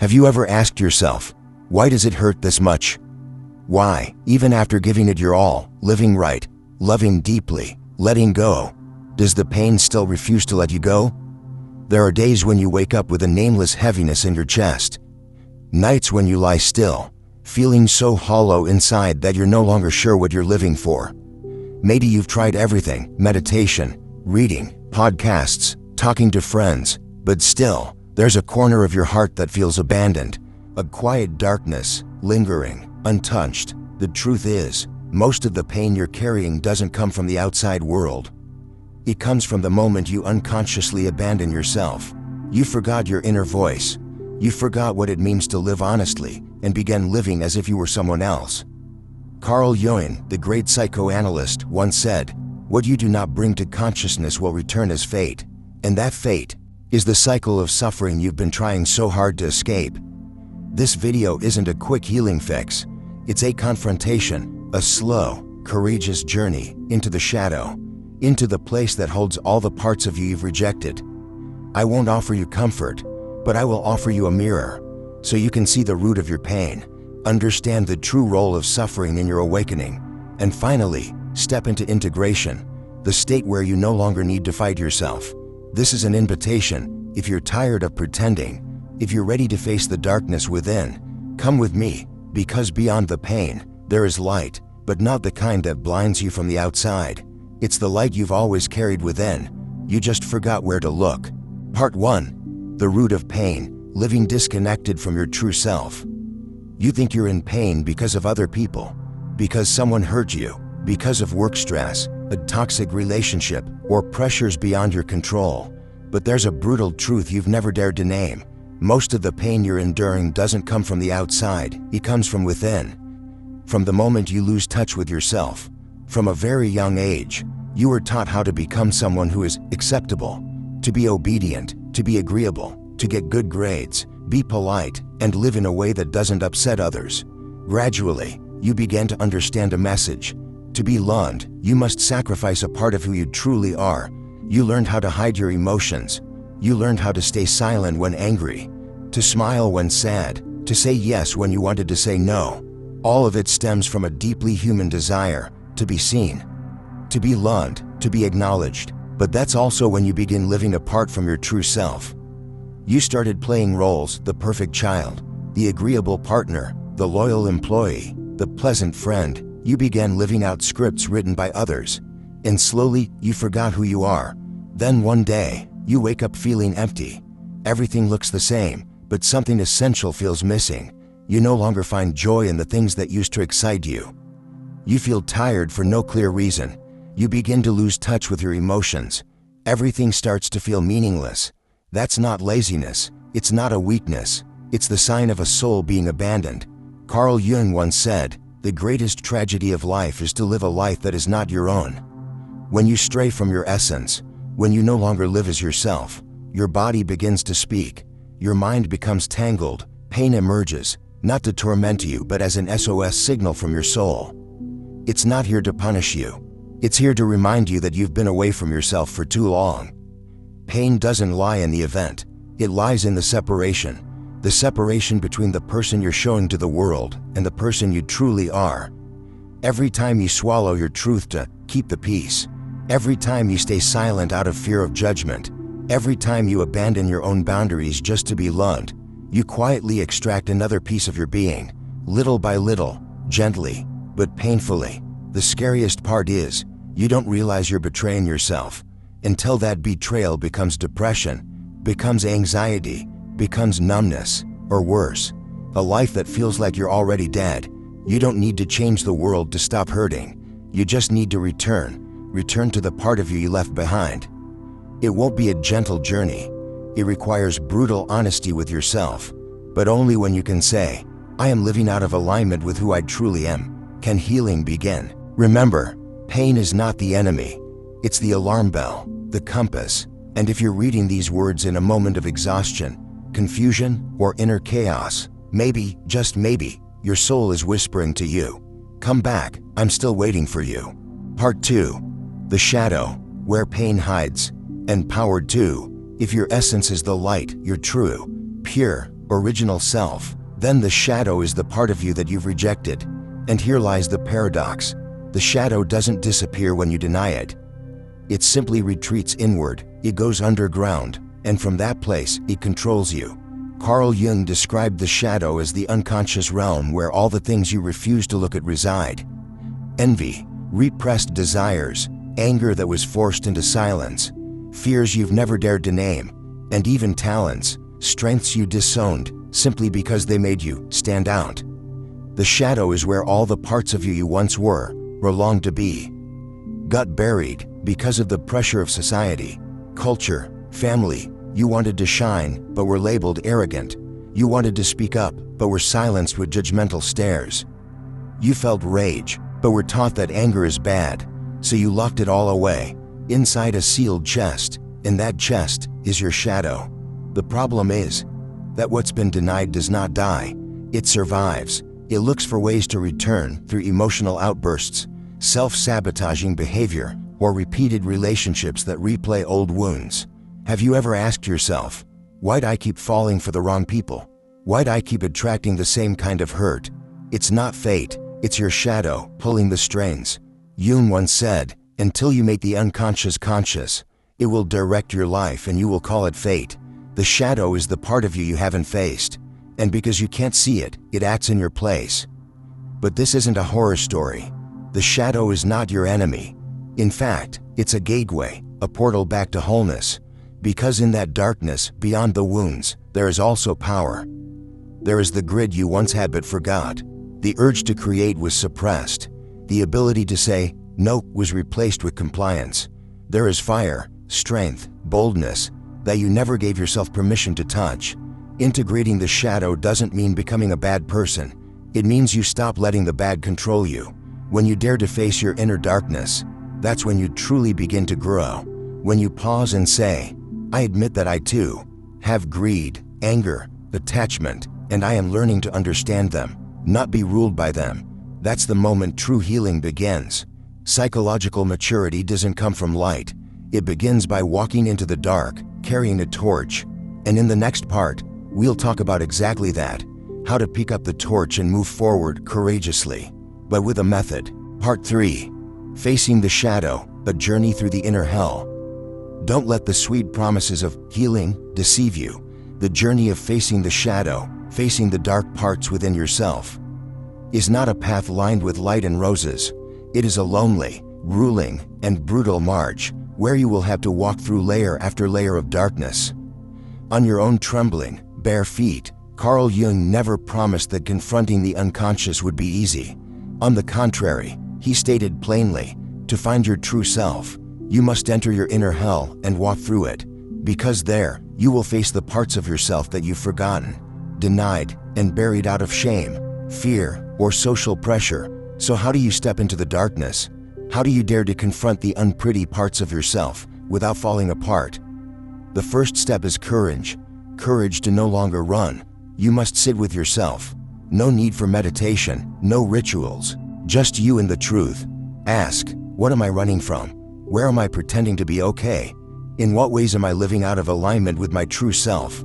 Have you ever asked yourself, why does it hurt this much? Why, even after giving it your all, living right, loving deeply, letting go, does the pain still refuse to let you go? There are days when you wake up with a nameless heaviness in your chest. Nights when you lie still, feeling so hollow inside that you're no longer sure what you're living for. Maybe you've tried everything: meditation, reading, podcasts, talking to friends, but still, there's a corner of your heart that feels abandoned, a quiet darkness, lingering, untouched. The truth is, most of the pain you're carrying doesn't come from the outside world. It comes from the moment you unconsciously abandon yourself. You forgot your inner voice. You forgot what it means to live honestly and began living as if you were someone else. Carl Jung, the great psychoanalyst, once said, "What you do not bring to consciousness will return as fate." And that fate is the cycle of suffering you've been trying so hard to escape. This video isn't a quick healing fix. It's a confrontation, a slow, courageous journey into the shadow, into the place that holds all the parts of you you've rejected. I won't offer you comfort, but I will offer you a mirror, so you can see the root of your pain, understand the true role of suffering in your awakening, and finally, step into integration, the state where you no longer need to fight yourself. This is an invitation. If you're tired of pretending, if you're ready to face the darkness within, come with me, because beyond the pain, there is light, but not the kind that blinds you from the outside. It's the light you've always carried within. You just forgot where to look. Part 1. The root of pain, living disconnected from your true self. You think you're in pain because of other people, because someone hurt you, because of work stress, a toxic relationship, or pressures beyond your control. But there's a brutal truth you've never dared to name. Most of the pain you're enduring doesn't come from the outside, it comes from within. From the moment you lose touch with yourself, from a very young age, you were taught how to become someone who is acceptable, to be obedient, to be agreeable, to get good grades, be polite, and live in a way that doesn't upset others. Gradually, you began to understand a message. To be loved, you must sacrifice a part of who you truly are. You learned how to hide your emotions. You learned how to stay silent when angry, to smile when sad, to say yes when you wanted to say no. All of it stems from a deeply human desire to be seen, to be loved, to be acknowledged. But that's also when you begin living apart from your true self. You started playing roles: the perfect child, the agreeable partner, the loyal employee, the pleasant friend. You began living out scripts written by others, and slowly you forgot who you are. Then one day, you wake up feeling empty. Everything looks the same, but something essential feels missing. You no longer find joy in the things that used to excite you. You feel tired for no clear reason. You begin to lose touch with your emotions. Everything starts to feel meaningless. That's not laziness. It's not a weakness. It's the sign of a soul being abandoned. Carl Jung once said, "The greatest tragedy of life is to live a life that is not your own." When you stray from your essence, when you no longer live as yourself, your body begins to speak. Your mind becomes tangled. Pain emerges, not to torment you but as an SOS signal from your soul. It's not here to punish you. It's here to remind you that you've been away from yourself for too long. Pain doesn't lie in the event. It lies in the separation between the person you're showing to the world and the person you truly are. Every time you swallow your truth to keep the peace, every time you stay silent out of fear of judgment, every time you abandon your own boundaries just to be loved, you quietly extract another piece of your being, little by little, gently, but painfully. The scariest part is, you don't realize you're betraying yourself until that betrayal becomes depression, becomes anxiety, becomes numbness, or worse, a life that feels like you're already dead. You don't need to change the world to stop hurting. You just need to return to the part of you left behind. It won't be a gentle journey. It requires brutal honesty with yourself, but only when you can say, "I am living out of alignment with who I truly am," can healing begin. Remember, pain is not the enemy. It's the alarm bell, the compass. And if you're reading these words in a moment of exhaustion, confusion, or inner chaos, maybe, just maybe, your soul is whispering to you, "Come back, I'm still waiting for you." Part 2. The shadow, where pain hides. And Power 2. If your essence is the light, you're true, pure, original self, then the shadow is the part of you that you've rejected. And here lies the paradox. The shadow doesn't disappear when you deny it. It simply retreats inward, it goes underground, and from that place, it controls you. Carl Jung described the shadow as the unconscious realm where all the things you refuse to look at reside. Envy, repressed desires, anger that was forced into silence, fears you've never dared to name, and even talents, strengths you disowned simply because they made you stand out. The shadow is where all the parts of you once were, or longed to be, got buried because of the pressure of society, culture, family. You wanted to shine, but were labeled arrogant. You wanted to speak up, but were silenced with judgmental stares. You felt rage, but were taught that anger is bad, so you locked it all away, inside a sealed chest, and that chest is your shadow. The problem is that what's been denied does not die. It survives. It looks for ways to return through emotional outbursts, self-sabotaging behavior, or repeated relationships that replay old wounds. Have you ever asked yourself, why'd I keep falling for the wrong people? Why'd I keep attracting the same kind of hurt? It's not fate, it's your shadow pulling the strings. Jung once said, until you make the unconscious conscious, it will direct your life and you will call it fate. The shadow is the part of you you haven't faced, and because you can't see it, it acts in your place. But this isn't a horror story. The shadow is not your enemy. In fact, it's a gateway, a portal back to wholeness. Because in that darkness, beyond the wounds, there is also power. There is the grid you once had but forgot. The urge to create was suppressed. The ability to say no was replaced with compliance. There is fire, strength, boldness that you never gave yourself permission to touch. Integrating the shadow doesn't mean becoming a bad person. It means you stop letting the bad control you. When you dare to face your inner darkness, that's when you truly begin to grow. When you pause and say, I admit that I too have greed, anger, attachment, and I am learning to understand them, not be ruled by them. That's the moment true healing begins. Psychological maturity doesn't come from light. It begins by walking into the dark, carrying a torch. And in the next part, we'll talk about exactly that, how to pick up the torch and move forward courageously, but with a method. Part 3. Facing the shadow, a journey through the inner hell. Don't let the sweet promises of healing deceive you. The journey of facing the shadow, facing the dark parts within yourself, is not a path lined with light and roses. It is a lonely, grueling, and brutal march where you will have to walk through layer after layer of darkness. On your own trembling, bare feet. Carl Jung never promised that confronting the unconscious would be easy. On the contrary, he stated plainly, to find your true self, you must enter your inner hell and walk through it, because there, you will face the parts of yourself that you've forgotten, denied, and buried out of shame, fear, or social pressure. So how do you step into the darkness? How do you dare to confront the unpretty parts of yourself without falling apart? The first step is courage. Courage to no longer run. You must sit with yourself. No need for meditation, no rituals, just you and the truth. Ask, what am I running from? Where am I pretending to be okay? In what ways am I living out of alignment with my true self?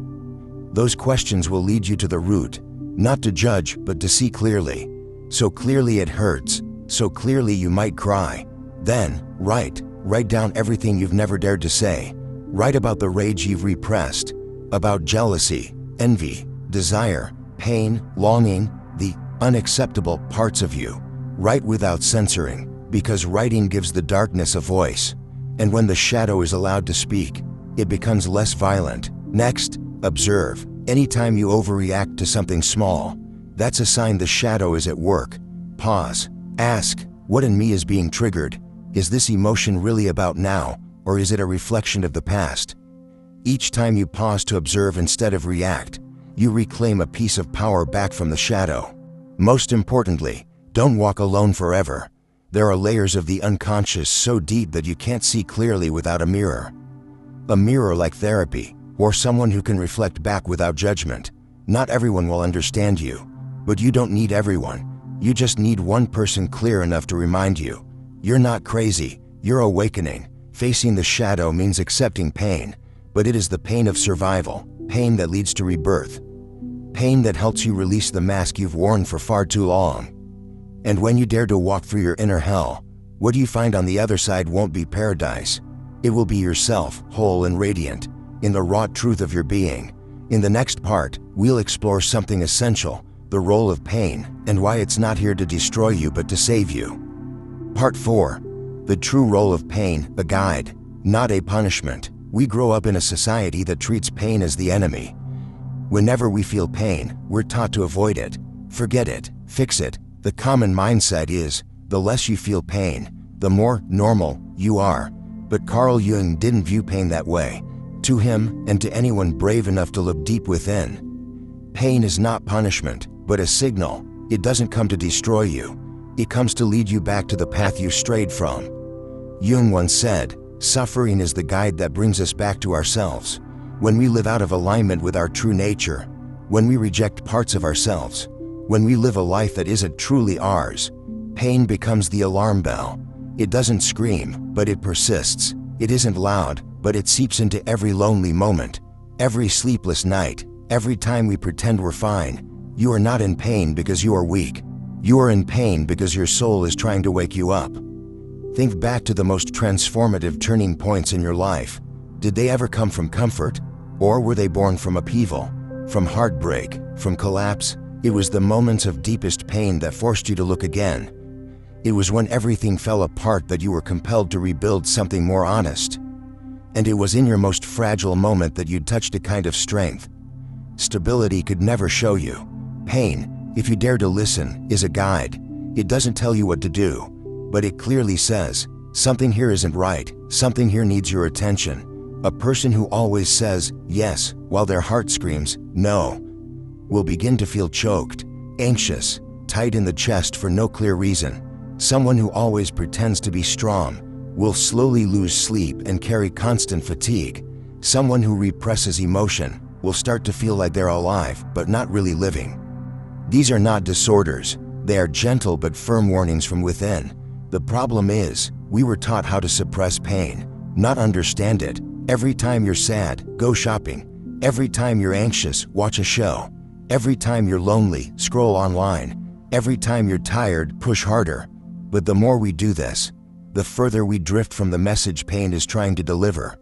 Those questions will lead you to the root, not to judge, but to see clearly. So clearly it hurts, so clearly you might cry. Then, write down everything you've never dared to say. Write about the rage you've repressed, about jealousy, envy, desire, pain, longing, the unacceptable parts of you. Write without censoring, because writing gives the darkness a voice. And when the shadow is allowed to speak, it becomes less violent. Next, observe. Anytime you overreact to something small, that's a sign the shadow is at work. Pause. Ask, what in me is being triggered? Is this emotion really about now, or is it a reflection of the past? Each time you pause to observe instead of react, you reclaim a piece of power back from the shadow. Most importantly, don't walk alone forever. There are layers of the unconscious so deep that you can't see clearly without a mirror. A mirror like therapy, or someone who can reflect back without judgment. Not everyone will understand you, but you don't need everyone. You just need one person clear enough to remind you, you're not crazy, you're awakening. Facing the shadow means accepting pain, but it is the pain of survival, pain that leads to rebirth. Pain that helps you release the mask you've worn for far too long. And when you dare to walk through your inner hell, what you find on the other side won't be paradise. It will be yourself, whole and radiant, in the raw truth of your being. In the next part, we'll explore something essential, the role of pain, and why it's not here to destroy you but to save you. Part 4. The true role of pain, a guide, not a punishment. We grow up in a society that treats pain as the enemy. Whenever we feel pain, we're taught to avoid it, forget it, fix it. The common mindset is, the less you feel pain, the more normal you are. But Carl Jung didn't view pain that way. To him, and to anyone brave enough to look deep within, pain is not punishment, but a signal. It doesn't come to destroy you. It comes to lead you back to the path you strayed from. Jung once said, suffering is the guide that brings us back to ourselves. When we live out of alignment with our true nature, when we reject parts of ourselves, when we live a life that isn't truly ours, pain becomes the alarm bell. It doesn't scream, but it persists. It isn't loud, but it seeps into every lonely moment, every sleepless night, every time we pretend we're fine. You are not in pain because you are weak. You are in pain because your soul is trying to wake you up. Think back to the most transformative turning points in your life. Did they ever come from comfort? Or were they born from upheaval, from heartbreak, from collapse? It was the moments of deepest pain that forced you to look again. It was when everything fell apart that you were compelled to rebuild something more honest. And it was in your most fragile moment that you touched a kind of strength stability could never show you. Pain, if you dare to listen, is a guide. It doesn't tell you what to do, but it clearly says, something here isn't right, something here needs your attention. A person who always says yes while their heart screams no will begin to feel choked, anxious, tight in the chest for no clear reason. Someone who always pretends to be strong will slowly lose sleep and carry constant fatigue. Someone who represses emotion will start to feel like they're alive but not really living. These are not disorders. They are gentle but firm warnings from within. The problem is, we were taught how to suppress pain, not understand it. Every time you're sad, go shopping. Every time you're anxious, watch a show. Every time you're lonely, scroll online. Every time you're tired, push harder. But the more we do this, the further we drift from the message pain is trying to deliver.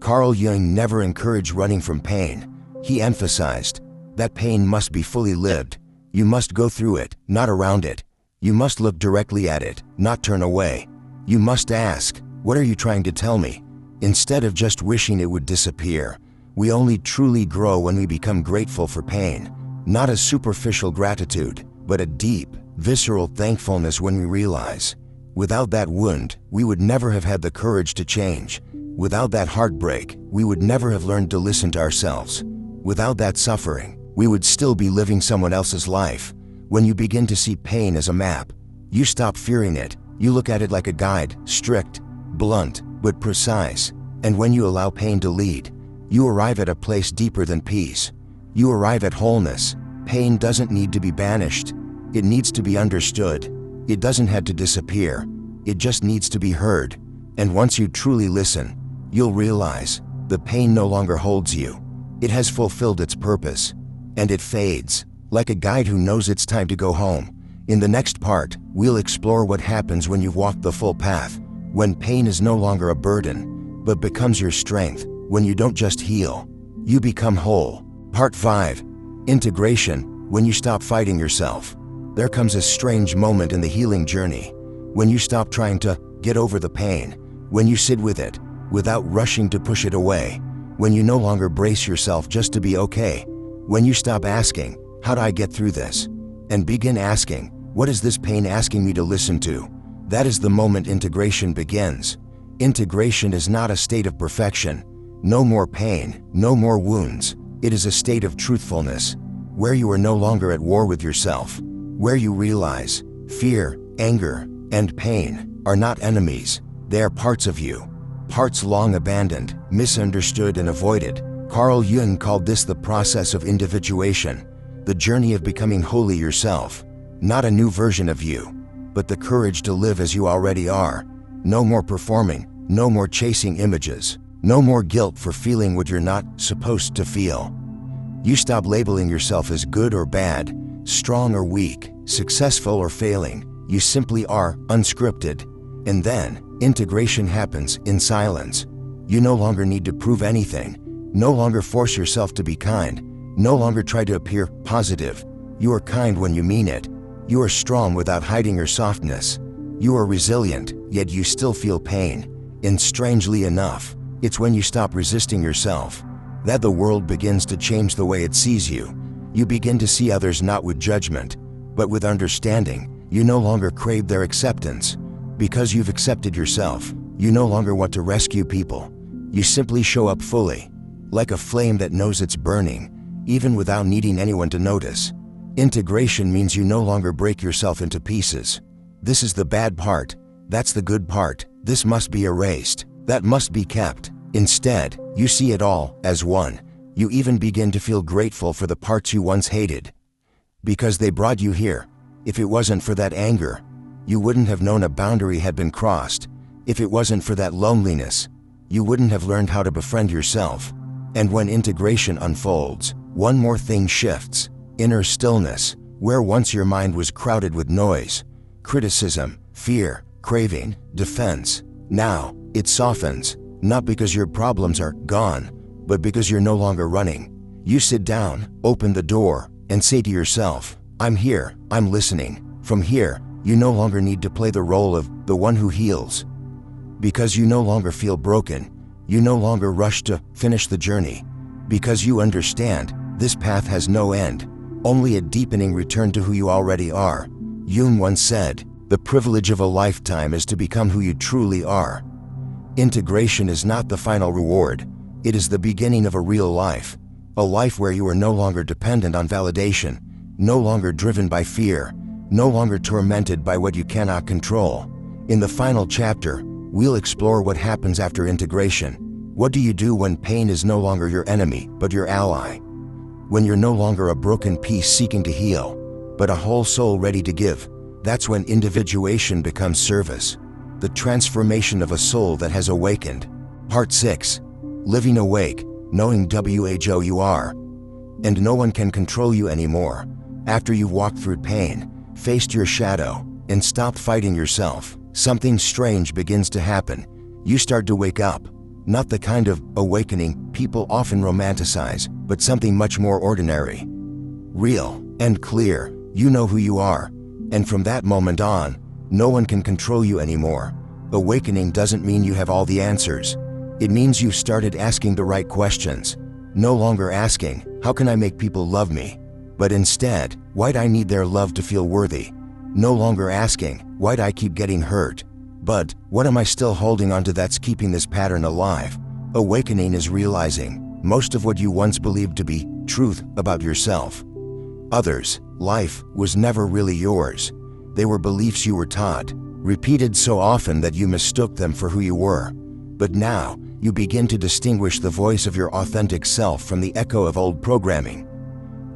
Carl Jung never encouraged running from pain. He emphasized that pain must be fully lived. You must go through it, not around it. You must look directly at it, not turn away. You must ask, what are you trying to tell me? Instead of just wishing it would disappear. We only truly grow when we become grateful for pain. Not a superficial gratitude, but a deep, visceral thankfulness when we realize, without that wound, we would never have had the courage to change. Without that heartbreak, we would never have learned to listen to ourselves. Without that suffering, we would still be living someone else's life. When you begin to see pain as a map, you stop fearing it. You look at it like a guide, strict, blunt, but precise. And when you allow pain to lead, you arrive at a place deeper than peace. You arrive at wholeness. Pain doesn't need to be banished. It needs to be understood. It doesn't have to disappear. It just needs to be heard. And once you truly listen, you'll realize the pain no longer holds you. It has fulfilled its purpose, and it fades, like a guide who knows it's time to go home. In the next part, we'll explore what happens when you've walked the full path, when pain is no longer a burden, but becomes your strength. When you don't just heal, you become whole. Part 5. Integration. When you stop fighting yourself, there comes a strange moment in the healing journey. When you stop trying to get over the pain, when you sit with it, without rushing to push it away, when you no longer brace yourself just to be okay, when you stop asking, how do I get through this? And begin asking, what is this pain asking me to listen to? That is the moment integration begins. Integration is not a state of perfection. No more pain, no more wounds. It is a state of truthfulness, where you are no longer at war with yourself, where you realize fear, anger, and pain are not enemies. They are parts of you, parts long abandoned, misunderstood, and avoided. Carl Jung called this the process of individuation, the journey of becoming wholly yourself. Not a new version of you, but the courage to live as you already are. No more performing, no more chasing images, no more guilt for feeling what you're not supposed to feel. You stop labeling yourself as good or bad, strong or weak, successful or failing. You simply are, unscripted. And then, integration happens in silence. You no longer need to prove anything. No longer force yourself to be kind. No longer try to appear positive. You are kind when you mean it. You are strong without hiding your softness. You are resilient, yet you still feel pain. And strangely enough, it's when you stop resisting yourself that the world begins to change the way it sees you. You begin to see others not with judgment, but with understanding. You no longer crave their acceptance. Because you've accepted yourself, you no longer want to rescue people. You simply show up fully, like a flame that knows it's burning, even without needing anyone to notice. Integration means you no longer break yourself into pieces. This is the bad part. That's the good part. This must be erased. That must be kept. Instead, you see it all as one. You even begin to feel grateful for the parts you once hated, because they brought you here. If it wasn't for that anger, you wouldn't have known a boundary had been crossed. If it wasn't for that loneliness, you wouldn't have learned how to befriend yourself. And when integration unfolds, one more thing shifts: inner stillness. Where once your mind was crowded with noise, criticism, fear, craving, defense, now it softens. Not because your problems are gone, but because you're no longer running. You sit down, open the door, and say to yourself, I'm here, I'm listening. From here, you no longer need to play the role of the one who heals. Because you no longer feel broken, you no longer rush to finish the journey. Because you understand, this path has no end, only a deepening return to who you already are. Jung once said, the privilege of a lifetime is to become who you truly are. Integration is not the final reward. It is the beginning of a real life. A life where you are no longer dependent on validation, no longer driven by fear, no longer tormented by what you cannot control. In the final chapter, we'll explore what happens after integration. What do you do when pain is no longer your enemy, but your ally? When you're no longer a broken piece seeking to heal, but a whole soul ready to give. That's when individuation becomes service. The transformation of a soul that has awakened. Part 6. Living awake, knowing who you are. And no one can control you anymore. After you've walked through pain, faced your shadow, and stopped fighting yourself, something strange begins to happen. You start to wake up. Not the kind of awakening people often romanticize, but something much more ordinary. Real and clear. You know who you are. And from that moment on, no one can control you anymore. Awakening doesn't mean you have all the answers. It means you've started asking the right questions. No longer asking, how can I make people love me? But instead, why'd I need their love to feel worthy? No longer asking, why'd I keep getting hurt? But, what am I still holding onto that's keeping this pattern alive? Awakening is realizing most of what you once believed to be truth about yourself, others, life, was never really yours. They were beliefs you were taught, repeated so often that you mistook them for who you were. But now, you begin to distinguish the voice of your authentic self from the echo of old programming.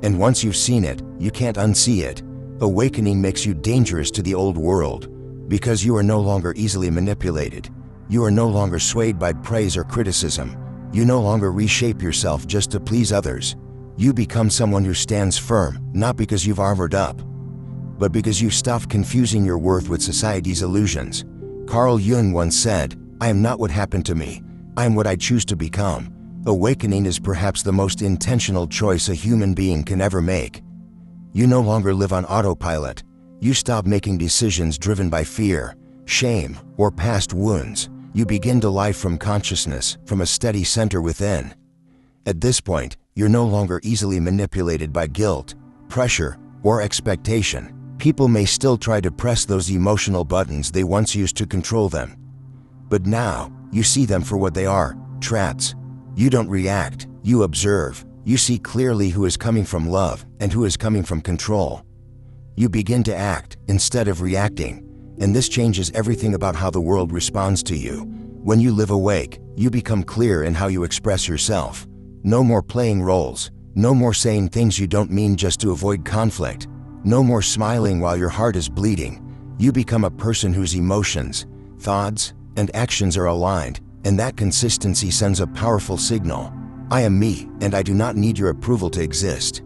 And once you've seen it, you can't unsee it. Awakening makes you dangerous to the old world, because you are no longer easily manipulated. You are no longer swayed by praise or criticism. You no longer reshape yourself just to please others. You become someone who stands firm, not because you've armored up, but because you've stopped confusing your worth with society's illusions. Carl Jung once said, I am not what happened to me. I am what I choose to become. Awakening is perhaps the most intentional choice a human being can ever make. You no longer live on autopilot. You stop making decisions driven by fear, shame, or past wounds. You begin to live from consciousness, from a steady center within. At this point, you're no longer easily manipulated by guilt, pressure, or expectation. People may still try to press those emotional buttons they once used to control them. But now, you see them for what they are, traps. You don't react, you observe. You see clearly who is coming from love and who is coming from control. You begin to act instead of reacting, and this changes everything about how the world responds to you. When you live awake, you become clear in how you express yourself. No more playing roles. No more saying things you don't mean just to avoid conflict. No more smiling while your heart is bleeding. You become a person whose emotions, thoughts, and actions are aligned, and that consistency sends a powerful signal. I am me, and I do not need your approval to exist.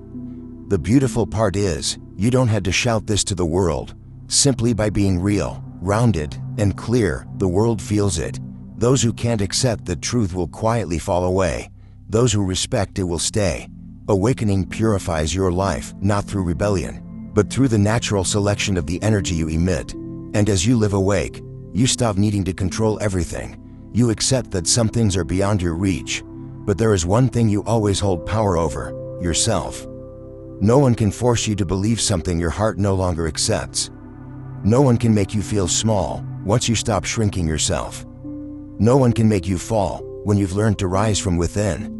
The beautiful part is, you don't have to shout this to the world. Simply by being real, rounded, and clear, the world feels it. Those who can't accept the truth will quietly fall away. Those who respect it will stay. Awakening purifies your life, not through rebellion, but through the natural selection of the energy you emit. And as you live awake, you stop needing to control everything. You accept that some things are beyond your reach. But there is one thing you always hold power over: yourself. No one can force you to believe something your heart no longer accepts. No one can make you feel small once you stop shrinking yourself. No one can make you fall when you've learned to rise from within.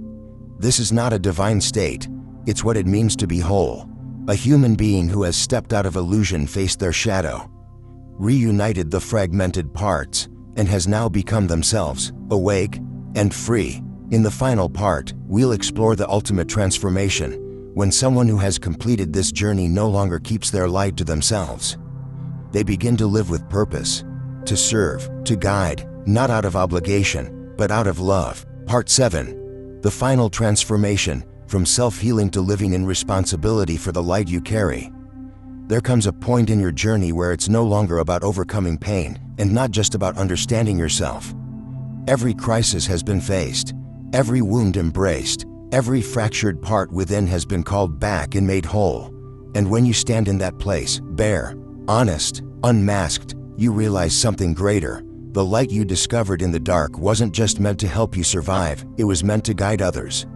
This is not a divine state. It's what it means to be whole. A human being who has stepped out of illusion faced their shadow, reunited the fragmented parts, and has now become themselves, awake and free. In the final part, we'll explore the ultimate transformation, when someone who has completed this journey no longer keeps their light to themselves. They begin to live with purpose, to serve, to guide, not out of obligation, but out of love. Part 7. The final transformation, from self-healing to living in responsibility for the light you carry. There comes a point in your journey where it's no longer about overcoming pain, and not just about understanding yourself. Every crisis has been faced, every wound embraced, every fractured part within has been called back and made whole. And when you stand in that place, bare, honest, unmasked, you realize something greater. The light you discovered in the dark wasn't just meant to help you survive, it was meant to guide others.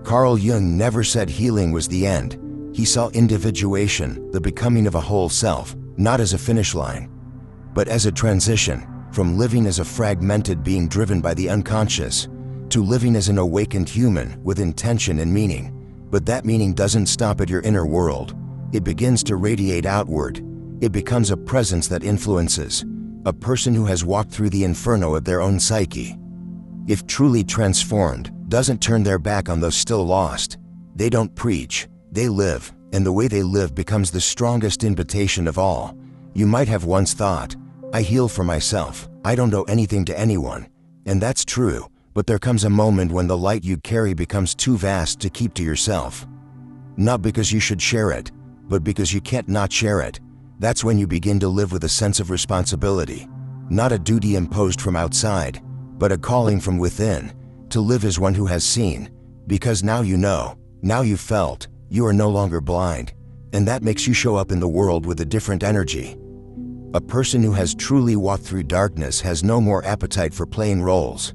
Carl Jung never said healing was the end. He saw individuation, the becoming of a whole self, not as a finish line, but as a transition, from living as a fragmented being driven by the unconscious, to living as an awakened human with intention and meaning. But that meaning doesn't stop at your inner world. It begins to radiate outward. It becomes a presence that influences, a person who has walked through the inferno of their own psyche. If truly transformed, doesn't turn their back on those still lost. They don't preach, they live, and the way they live becomes the strongest invitation of all. You might have once thought, I heal for myself, I don't owe anything to anyone. And that's true, but there comes a moment when the light you carry becomes too vast to keep to yourself. Not because you should share it, but because you can't not share it. That's when you begin to live with a sense of responsibility. Not a duty imposed from outside, but a calling from within, to live as one who has seen. Because now you know, now you've felt, you are no longer blind, and that makes you show up in the world with a different energy. A person who has truly walked through darkness has no more appetite for playing roles.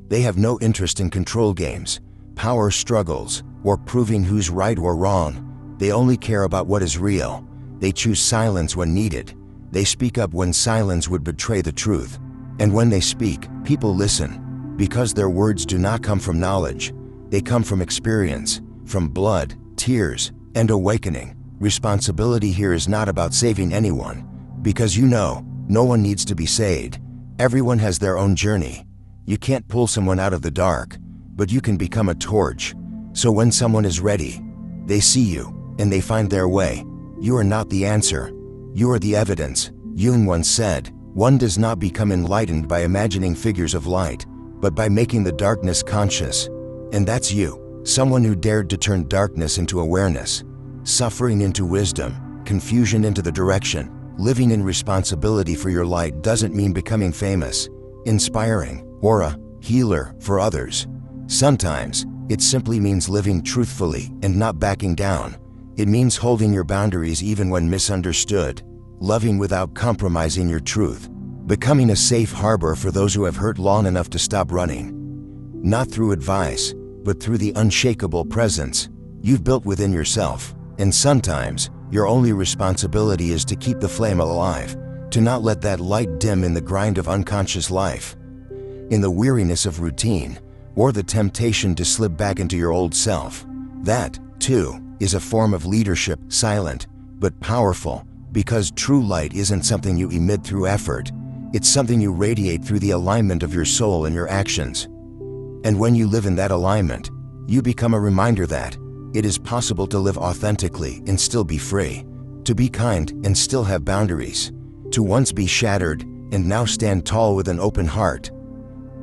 They have no interest in control games, power struggles, or proving who's right or wrong. They only care about what is real. They choose silence when needed. They speak up when silence would betray the truth. And when they speak, people listen, because their words do not come from knowledge. They come from experience, from blood, tears, and awakening. Responsibility here is not about saving anyone, because you know, no one needs to be saved. Everyone has their own journey. You can't pull someone out of the dark, but you can become a torch. So when someone is ready, they see you, and they find their way. You are not the answer. You are the evidence. Jung once said, one does not become enlightened by imagining figures of light, but by making the darkness conscious. And that's you, someone who dared to turn darkness into awareness, suffering into wisdom, confusion into the direction. Living in responsibility for your light doesn't mean becoming famous, inspiring, or a healer for others. Sometimes, it simply means living truthfully and not backing down. It means holding your boundaries even when misunderstood, loving without compromising your truth, becoming a safe harbor for those who have hurt long enough to stop running. Not through advice, but through the unshakable presence you've built within yourself. And sometimes, your only responsibility is to keep the flame alive, to not let that light dim in the grind of unconscious life, in the weariness of routine, or the temptation to slip back into your old self. That, too, is a form of leadership, silent, but powerful, because true light isn't something you emit through effort. It's something you radiate through the alignment of your soul and your actions. And when you live in that alignment, you become a reminder that it is possible to live authentically and still be free, to be kind and still have boundaries, to once be shattered and now stand tall with an open heart.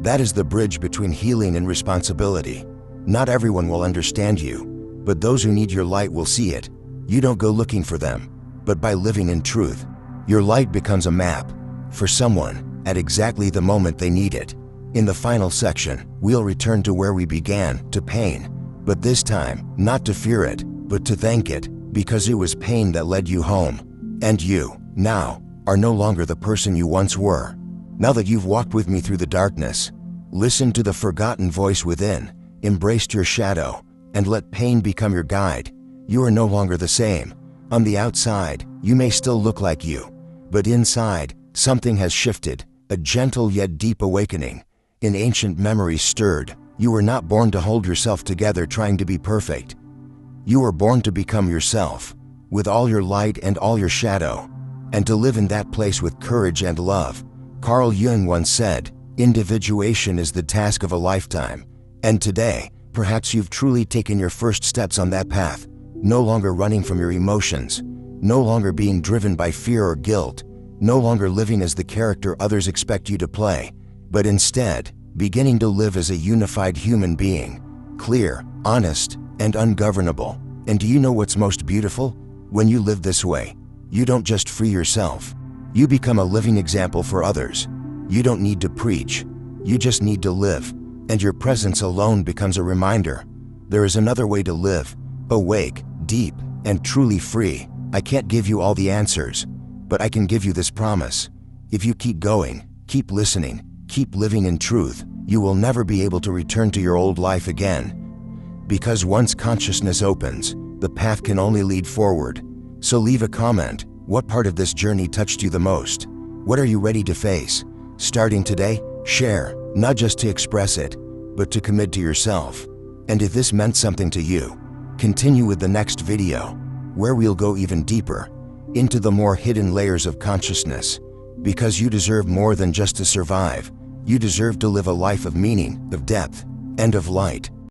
That is the bridge between healing and responsibility. Not everyone will understand you, but those who need your light will see it. You don't go looking for them, but by living in truth, your light becomes a map for someone at exactly the moment they need it. In the final section, we'll return to where we began, to pain, but this time, not to fear it, but to thank it, because it was pain that led you home. And you, now, are no longer the person you once were. Now that you've walked with me through the darkness, listened to the forgotten voice within, embraced your shadow, and let pain become your guide, you are no longer the same. On the outside, you may still look like you, but inside, something has shifted, a gentle yet deep awakening. In ancient memories stirred, you were not born to hold yourself together trying to be perfect. You were born to become yourself, with all your light and all your shadow, and to live in that place with courage and love. Carl Jung once said, "Individuation is the task of a lifetime." And today, perhaps you've truly taken your first steps on that path, no longer running from your emotions, no longer being driven by fear or guilt, no longer living as the character others expect you to play, but instead, beginning to live as a unified human being, clear, honest, and ungovernable. And do you know what's most beautiful? When you live this way, you don't just free yourself, you become a living example for others. You don't need to preach, you just need to live, and your presence alone becomes a reminder. There is another way to live, awake, deep, and truly free. I can't give you all the answers, but I can give you this promise. If you keep going, keep listening, keep living in truth, you will never be able to return to your old life again. Because once consciousness opens, the path can only lead forward. So leave a comment. What part of this journey touched you the most? What are you ready to face? Starting today, share, not just to express it, but to commit to yourself. And if this meant something to you, continue with the next video, where we'll go even deeper, into the more hidden layers of consciousness. Because you deserve more than just to survive. You deserve to live a life of meaning, of depth, and of light.